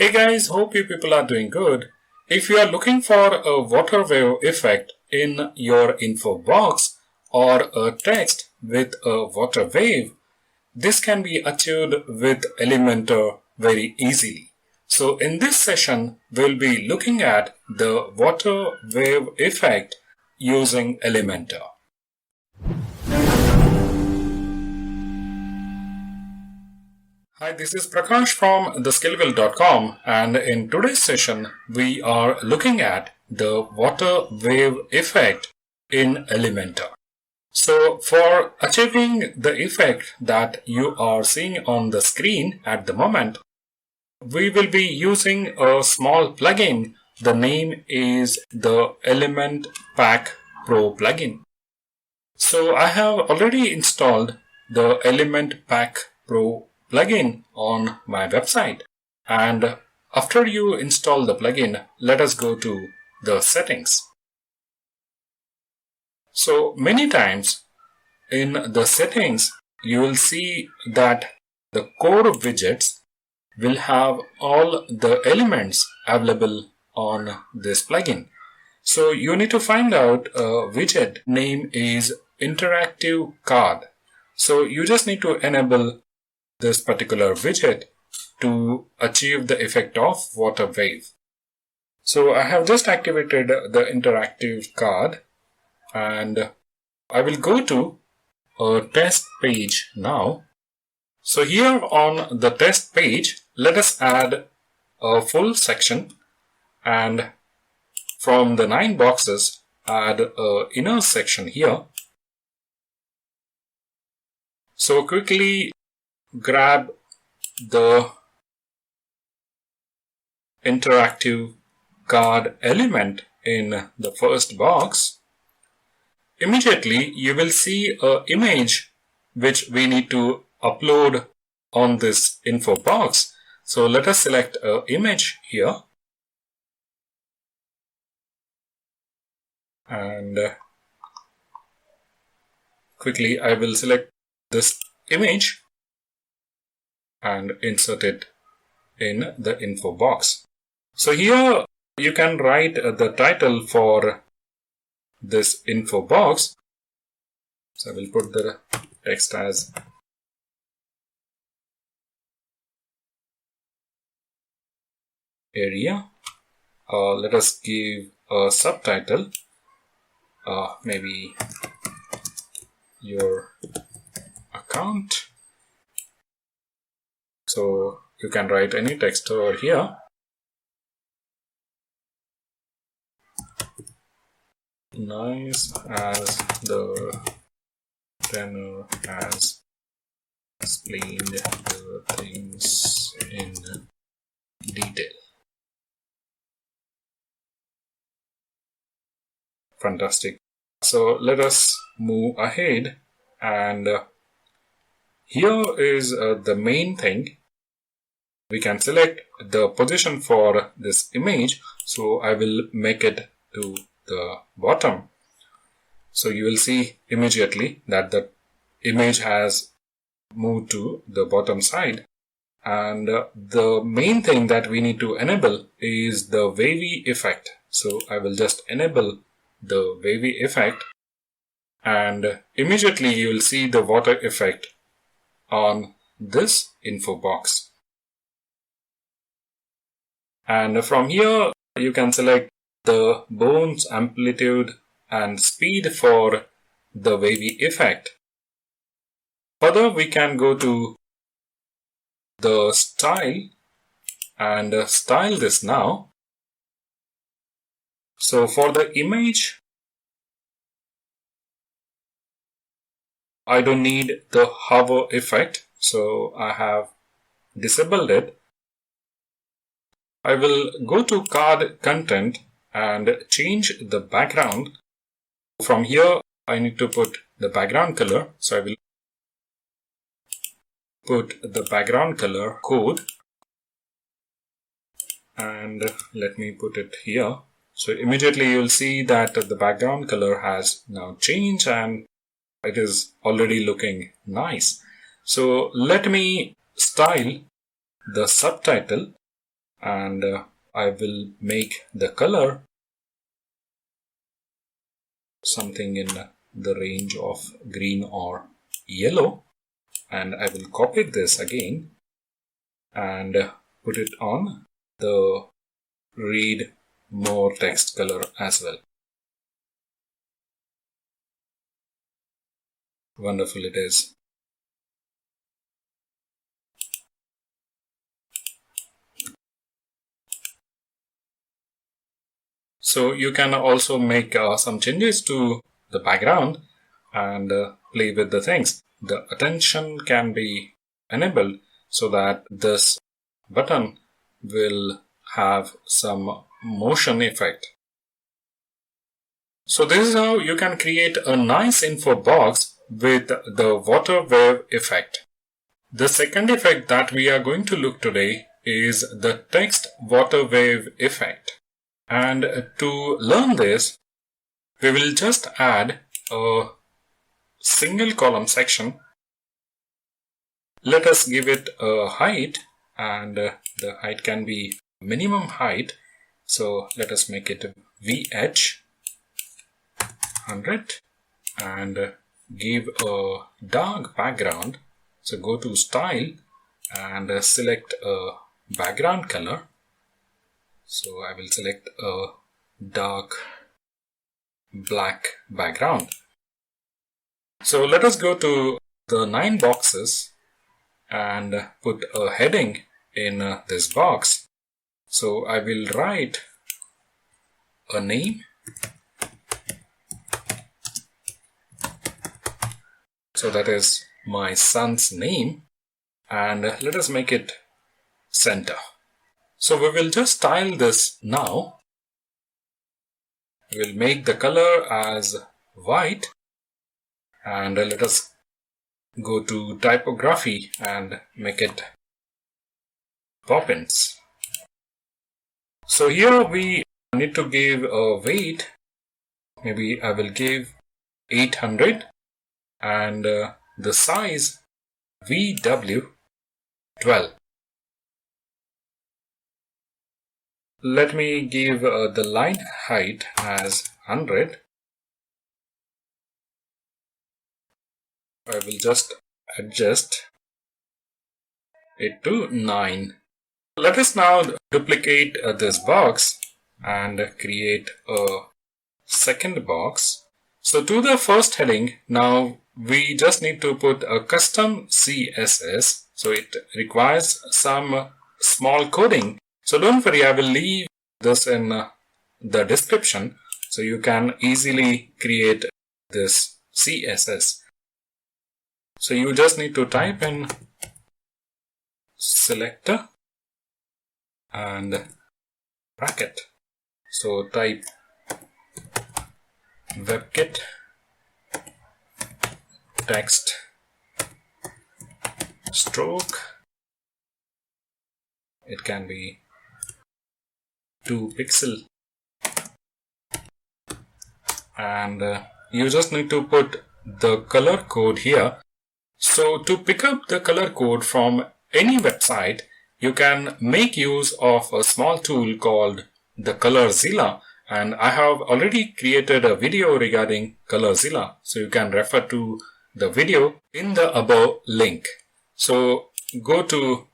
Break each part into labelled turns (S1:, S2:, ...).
S1: Hey guys, hope you people are doing good. If you are looking for a water wave effect in your info box or a text with a water wave, this can be achieved with Elementor very easily. So in this session, we'll be looking at the water wave effect using Elementor. Hi, this is Prakash from theskillwheel.com, and in today's session we are looking at the water wave effect in Elementor. So for achieving the effect that you are seeing on the screen at the moment, we will be using a small plugin. The name is the Element Pack Pro plugin. So I have already installed the Element Pack Pro plugin on my website, and after you install the plugin, let us go to the settings. So many times in the settings you will see that the core widgets will have all the elements available on this plugin. So you need to find out a widget name is interactive card. So you just need to enable this particular widget to achieve the effect of water wave. So I have just activated the interactive card, and I will go to a test page now. So here on the test page, let us add a full section, and from the 9 boxes, add an inner section here. So quickly grab the interactive card element in the first box. Immediately you will see an image which we need to upload on this info box. So let us select an image here, and quickly I will select this image and insert it in the info box. So here you can write the title for this info box. So I will put the text as area. Let us give a subtitle, maybe your account. So you can write any text over here. Nice as the trainer has explained the things in detail. Fantastic. So let us move ahead, and here is the main thing. We can select the position for this image. So I will make it to the bottom. So you will see immediately that the image has moved to the bottom side. And the main thing that we need to enable is the wavy effect. So I will just enable the wavy effect, and immediately you will see the water effect on this info box. And from here you can select the bounce, amplitude and speed for the wavy effect. Further, we can go to the style and style this now. So for the image, I don't need the hover effect, so I have disabled it. I will go to card content and change the background. From here I need to put the background color, so I will put the background color code, and let me put it here. So immediately you will see that the background color has now changed and it is already looking nice. So let me style the subtitle and I will make the color something in the range of green or yellow, and I will copy this again and put it on the read more text color as well. Wonderful it is. So you can also make some changes to the background and play with the things. The attention can be enabled so that this button will have some motion effect. So this is how you can create a nice info box with the water wave effect. The second effect that we are going to look today is the text water wave effect. And to learn this, we will just add a single column section. Let us give it a height, and the height can be minimum height. So let us make it VH 100 and give a dark background. So go to style and select a background color. So I will select a dark black background. So let us go to the 9 boxes and put a heading in this box. So I will write a name. So that is my son's name, and let us make it center. So we will just style this now. We'll make the color as white, and let us go to typography and make it Poppins. So here we need to give a weight. Maybe I will give 800 and the size VW 12. Let me give the line height as 100. I will just adjust it to 9. Let us now duplicate this box and create a second box. So to the first heading, now we just need to put a custom CSS. So it requires some small coding. So don't worry, I will leave this in the description so you can easily create this CSS. So you just need to type in selector and bracket. So type webkit-text-stroke. It can be 2 pixel, and you just need to put the color code here. So to pick up the color code from any website, you can make use of a small tool called the Colorzilla, and I have already created a video regarding Colorzilla, so you can refer to the video in the above link. So go to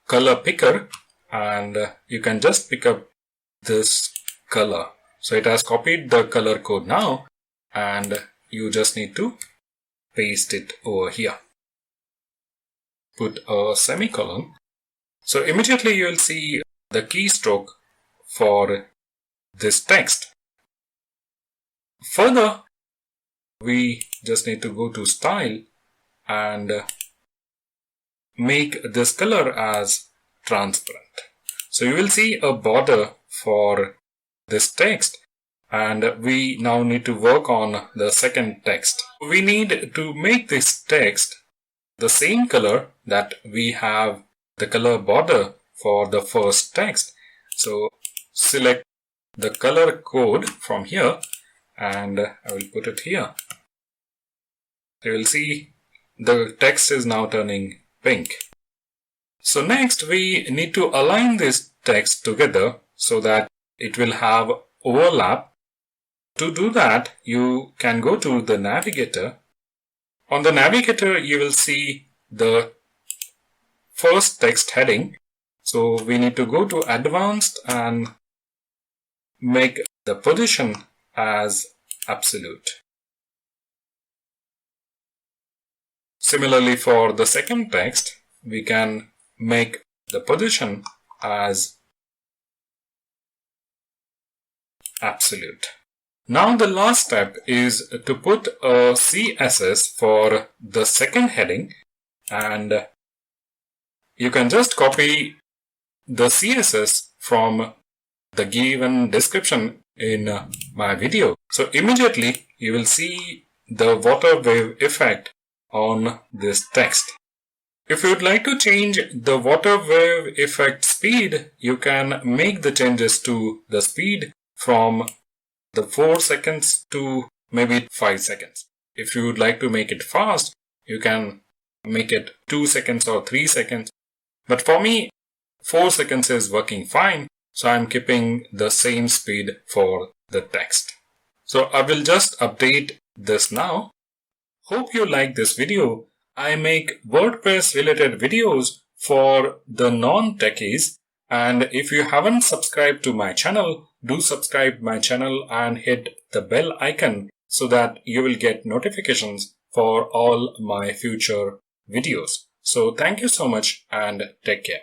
S1: color picker and you can just pick up this color. So it has copied the color code now, and you just need to paste it over here. Put a semicolon. So immediately you will see the keystroke for this text. Further, we just need to go to style and make this color as transparent. So you will see a border for this text, and we now need to work on the second text. We need to make this text the same color that we have the color border for the first text. So select the color code from here and I will put it here. You will see the text is now turning pink. So next we need to align this text together so that it will have overlap. To do that, you can go to the navigator. On the navigator, you will see the first text heading. So we need to go to advanced and make the position as absolute. Similarly, for the second text, we can make the position as absolute. Now the last step is to put a CSS for the second heading, and you can just copy the CSS from the given description in my video. So immediately you will see the water wave effect on this text. If you would like to change the water wave effect speed, you can make the changes to the speed from the 4 seconds to maybe 5 seconds. If you would like to make it fast, you can make it 2 seconds or 3 seconds. But for me, 4 seconds is working fine, so I'm keeping the same speed for the text. So I will just update this now. Hope you like this video. I make WordPress related videos for the non-techies, and if you haven't subscribed to my channel, do subscribe my channel and hit the bell icon so that you will get notifications for all my future videos. So thank you so much and take care.